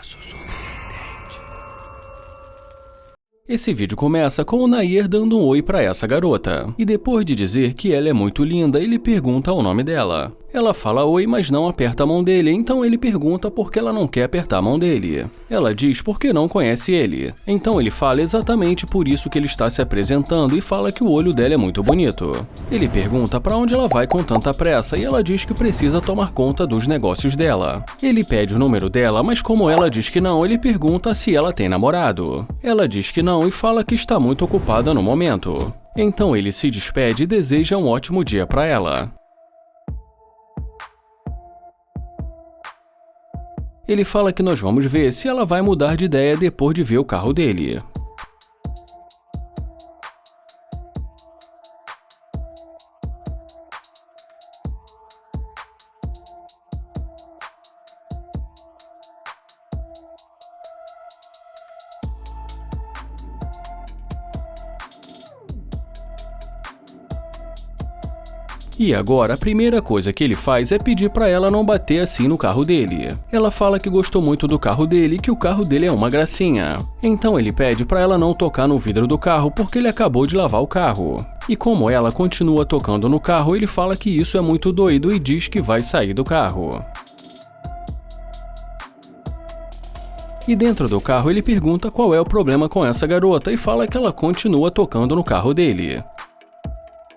Universo surpreendente. Esse vídeo começa com o Nair dando um oi pra essa garota. E depois de dizer que ela é muito linda, ele pergunta o nome dela. Ela fala oi, mas não aperta a mão dele, então ele pergunta por que ela não quer apertar a mão dele. Ela diz porque não conhece ele. Então ele fala exatamente por isso que ele está se apresentando e fala que o olho dela é muito bonito. Ele pergunta pra onde ela vai com tanta pressa e ela diz que precisa tomar conta dos negócios dela. Ele pede o número dela, mas como ela diz que não, ele pergunta se ela tem namorado. Ela diz que não e fala que está muito ocupada no momento. Então ele se despede e deseja um ótimo dia pra ela. Ele fala que nós vamos ver se ela vai mudar de ideia depois de ver o carro dele. E agora, a primeira coisa que ele faz é pedir pra ela não bater assim no carro dele. Ela fala que gostou muito do carro dele e que o carro dele é uma gracinha. Então ele pede pra ela não tocar no vidro do carro porque ele acabou de lavar o carro. E como ela continua tocando no carro, ele fala que isso é muito doido e diz que vai sair do carro. E dentro do carro ele pergunta qual é o problema com essa garota e fala que ela continua tocando no carro dele.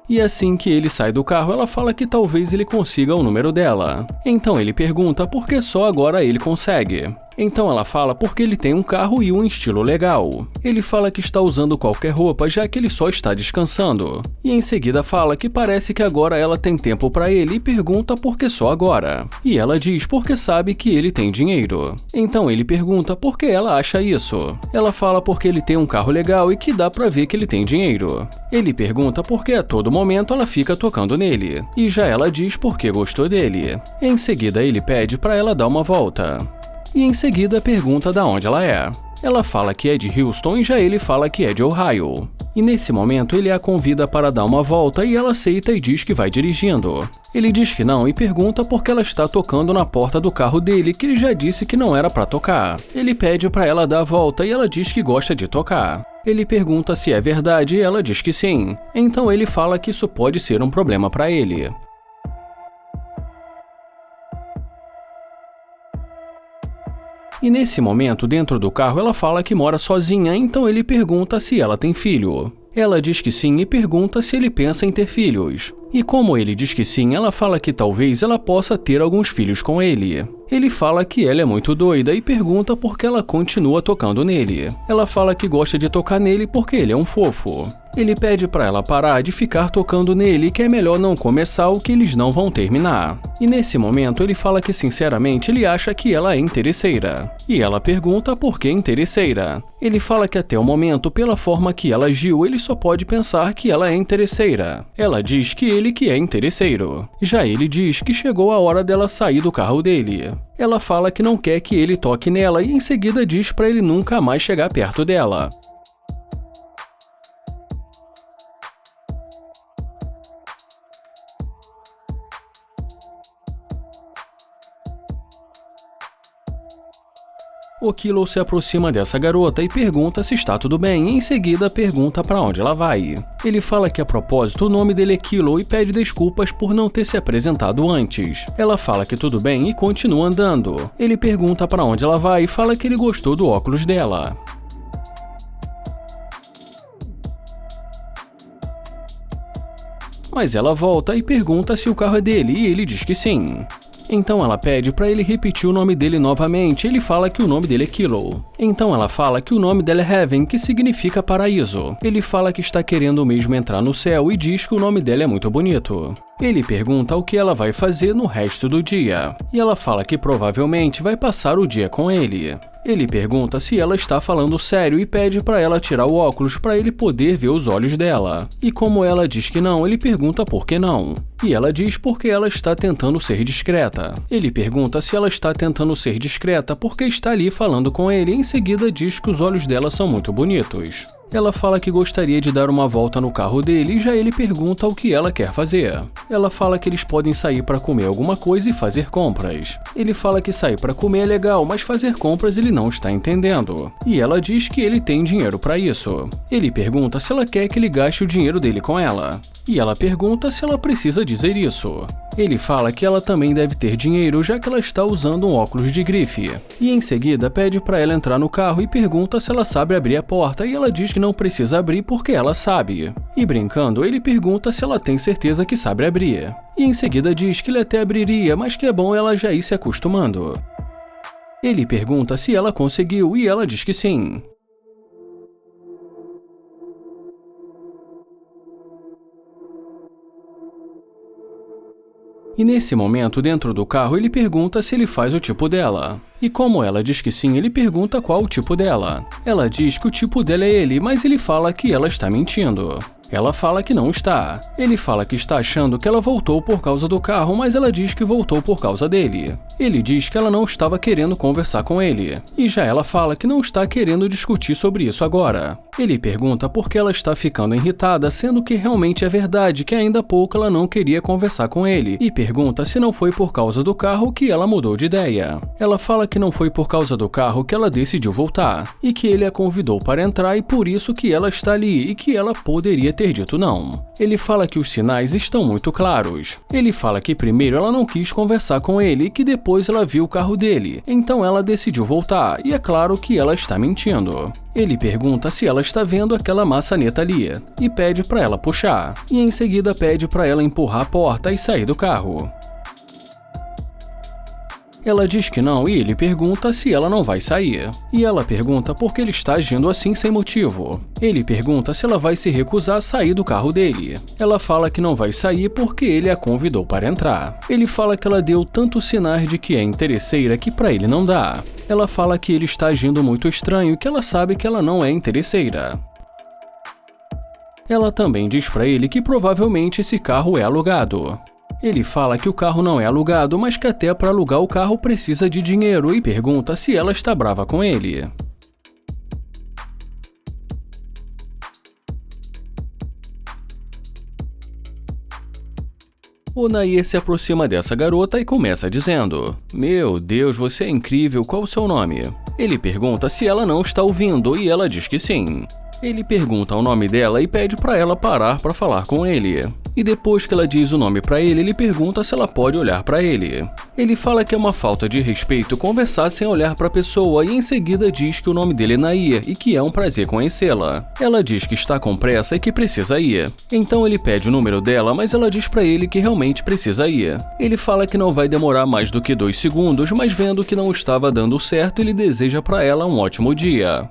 E assim que ele sai do carro, ela fala que talvez ele consiga o número dela. Então ele pergunta por que só agora ele consegue. Então ela fala porque ele tem um carro e um estilo legal. Ele fala que está usando qualquer roupa já que ele só está descansando. E em seguida fala que parece que agora ela tem tempo para ele e pergunta por que só agora. E ela diz porque sabe que ele tem dinheiro. Então ele pergunta por que ela acha isso. Ela fala porque ele tem um carro legal e que dá pra ver que ele tem dinheiro. Ele pergunta porque a todo momento ela fica tocando nele. E já ela diz porque gostou dele. Em seguida ele pede pra ela dar uma volta. E em seguida pergunta da onde ela é. Ela fala que é de Houston e já ele fala que é de Ohio. E nesse momento ele a convida para dar uma volta e ela aceita e diz que vai dirigindo. Ele diz que não e pergunta por que ela está tocando na porta do carro dele, que ele já disse que não era para tocar. Ele pede para ela dar a volta e ela diz que gosta de tocar. Ele pergunta se é verdade e ela diz que sim. Então ele fala que isso pode ser um problema para ele. E nesse momento, dentro do carro, ela fala que mora sozinha, então ele pergunta se ela tem filho. Ela diz que sim e pergunta se ele pensa em ter filhos. E como ele diz que sim, ela fala que talvez ela possa ter alguns filhos com ele. Ele fala que ela é muito doida e pergunta por que ela continua tocando nele. Ela fala que gosta de tocar nele porque ele é um fofo. Ele pede pra ela parar de ficar tocando nele e que é melhor não começar o que eles não vão terminar. E nesse momento ele fala que sinceramente ele acha que ela é interesseira. E ela pergunta por que interesseira. Ele fala que até o momento, pela forma que ela agiu, ele só pode pensar que ela é interesseira. Ela diz que ele que é interesseiro. Já ele diz que chegou a hora dela sair do carro dele. Ela fala que não quer que ele toque nela e em seguida diz pra ele nunca mais chegar perto dela. O Kilo se aproxima dessa garota e pergunta se está tudo bem e em seguida pergunta para onde ela vai. Ele fala que a propósito o nome dele é Kilo e pede desculpas por não ter se apresentado antes. Ela fala que tudo bem e continua andando. Ele pergunta para onde ela vai e fala que ele gostou do óculos dela. Mas ela volta e pergunta se o carro é dele e ele diz que sim. Então ela pede para ele repetir o nome dele novamente e ele fala que o nome dele é Kilo. Então ela fala que o nome dela é Heaven, que significa paraíso. Ele fala que está querendo mesmo entrar no céu e diz que o nome dela é muito bonito. Ele pergunta o que ela vai fazer no resto do dia. E ela fala que provavelmente vai passar o dia com ele. Ele pergunta se ela está falando sério e pede para ela tirar o óculos para ele poder ver os olhos dela. E como ela diz que não, ele pergunta por que não. E ela diz porque ela está tentando ser discreta. Ele pergunta se ela está tentando ser discreta porque está ali falando com ele e em seguida diz que os olhos dela são muito bonitos. Ela fala que gostaria de dar uma volta no carro dele e já ele pergunta o que ela quer fazer. Ela fala que eles podem sair para comer alguma coisa e fazer compras. Ele fala que sair para comer é legal, mas fazer compras ele não está entendendo. E ela diz que ele tem dinheiro para isso. Ele pergunta se ela quer que ele gaste o dinheiro dele com ela. E ela pergunta se ela precisa dizer isso. Ele fala que ela também deve ter dinheiro, já que ela está usando um óculos de grife. E em seguida pede para ela entrar no carro e pergunta se ela sabe abrir a porta, e ela diz que não precisa abrir porque ela sabe. E brincando, ele pergunta se ela tem certeza que sabe abrir. E em seguida diz que ele até abriria, mas que é bom ela já ir se acostumando. Ele pergunta se ela conseguiu e ela diz que sim. E nesse momento, dentro do carro, ele pergunta se ele faz o tipo dela. E como ela diz que sim, ele pergunta qual o tipo dela. Ela diz que o tipo dela é ele, mas ele fala que ela está mentindo. Ela fala que não está. Ele fala que está achando que ela voltou por causa do carro, mas ela diz que voltou por causa dele. Ele diz que ela não estava querendo conversar com ele. E já ela fala que não está querendo discutir sobre isso agora. Ele pergunta por que ela está ficando irritada, sendo que realmente é verdade que ainda há pouco ela não queria conversar com ele. E pergunta se não foi por causa do carro que ela mudou de ideia. Ela fala que não foi por causa do carro que ela decidiu voltar. E que ele a convidou para entrar e por isso que ela está ali e que ela poderia ter dito não. Ele fala que os sinais estão muito claros. Ele fala que primeiro ela não quis conversar com ele e que depois ela viu o carro dele. Então ela decidiu voltar e é claro que ela está mentindo. Ele pergunta se ela está vendo aquela maçaneta ali e pede para ela puxar. E em seguida pede para ela empurrar a porta e sair do carro. Ela diz que não e ele pergunta se ela não vai sair. E ela pergunta por que ele está agindo assim sem motivo. Ele pergunta se ela vai se recusar a sair do carro dele. Ela fala que não vai sair porque ele a convidou para entrar. Ele fala que ela deu tantos sinais de que é interesseira que para ele não dá. Ela fala que ele está agindo muito estranho e que ela sabe que ela não é interesseira. Ela também diz para ele que provavelmente esse carro é alugado. Ele fala que o carro não é alugado, mas que até para alugar o carro precisa de dinheiro e pergunta se ela está brava com ele. O Nair se aproxima dessa garota e começa dizendo: "Meu Deus, você é incrível, qual o seu nome?" Ele pergunta se ela não está ouvindo e ela diz que sim. Ele pergunta o nome dela e pede para ela parar para falar com ele. E depois que ela diz o nome para ele pergunta se ela pode olhar para ele. Ele fala que é uma falta de respeito conversar sem olhar para a pessoa e em seguida diz que o nome dele é Nair e que é um prazer conhecê-la. Ela diz que está com pressa e que precisa ir. Então ele pede o número dela, mas ela diz para ele que realmente precisa ir. Ele fala que não vai demorar mais do que 2 segundos, mas vendo que não estava dando certo, ele deseja para ela um ótimo dia.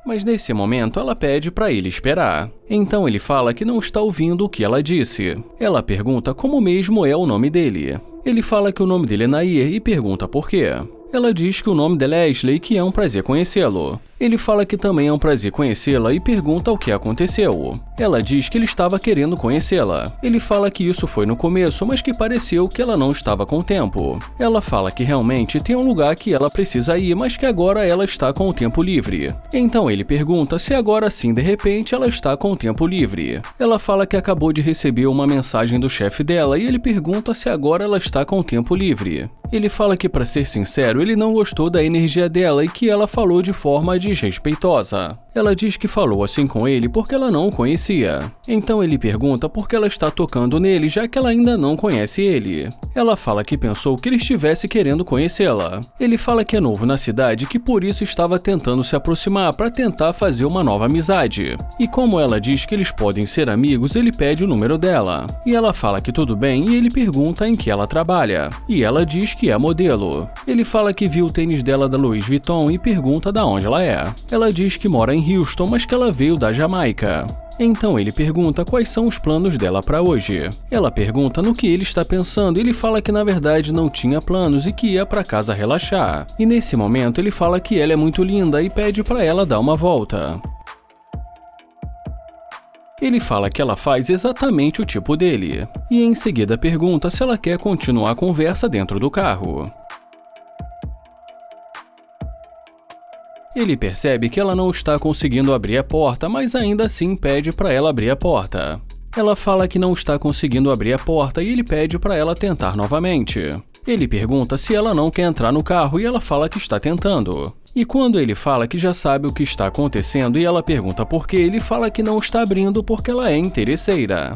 Mas nesse momento ela pede para ele esperar. Então ele fala que não está ouvindo o que ela disse. Ela pergunta como mesmo é o nome dele. Ele fala que o nome dele é Nair e pergunta por quê. Ela diz que o nome dela é Ashley e que é um prazer conhecê-lo. Ele fala que também é um prazer conhecê-la e pergunta o que aconteceu. Ela diz que ele estava querendo conhecê-la. Ele fala que isso foi no começo, mas que pareceu que ela não estava com tempo. Ela fala que realmente tem um lugar que ela precisa ir, mas que agora ela está com o tempo livre. Então ele pergunta se agora sim de repente ela está com o tempo livre. Ela fala que acabou de receber uma mensagem do chefe dela e ele pergunta se agora ela está com o tempo livre. Ele fala que, para ser sincero, ele não gostou da energia dela e que ela falou de forma desrespeitosa. Ela diz que falou assim com ele porque ela não o conhecia. Então ele pergunta por que ela está tocando nele, já que ela ainda não conhece ele. Ela fala que pensou que ele estivesse querendo conhecê-la. Ele fala que é novo na cidade e que por isso estava tentando se aproximar para tentar fazer uma nova amizade. E como ela diz que eles podem ser amigos, ele pede o número dela. E ela fala que tudo bem e ele pergunta em que ela trabalha. E ela diz que é modelo. Ele fala que viu o tênis dela da Louis Vuitton e pergunta de onde ela é. Ela diz que mora em Houston, mas que ela veio da Jamaica. Então ele pergunta quais são os planos dela para hoje. Ela pergunta no que ele está pensando e ele fala que na verdade não tinha planos e que ia para casa relaxar. E nesse momento ele fala que ela é muito linda e pede para ela dar uma volta. Ele fala que ela faz exatamente o tipo dele, e em seguida pergunta se ela quer continuar a conversa dentro do carro. Ele percebe que ela não está conseguindo abrir a porta, mas ainda assim pede para ela abrir a porta. Ela fala que não está conseguindo abrir a porta e ele pede para ela tentar novamente. Ele pergunta se ela não quer entrar no carro e ela fala que está tentando. E quando ele fala que já sabe o que está acontecendo e ela pergunta por quê, ele fala que não está abrindo porque ela é interesseira.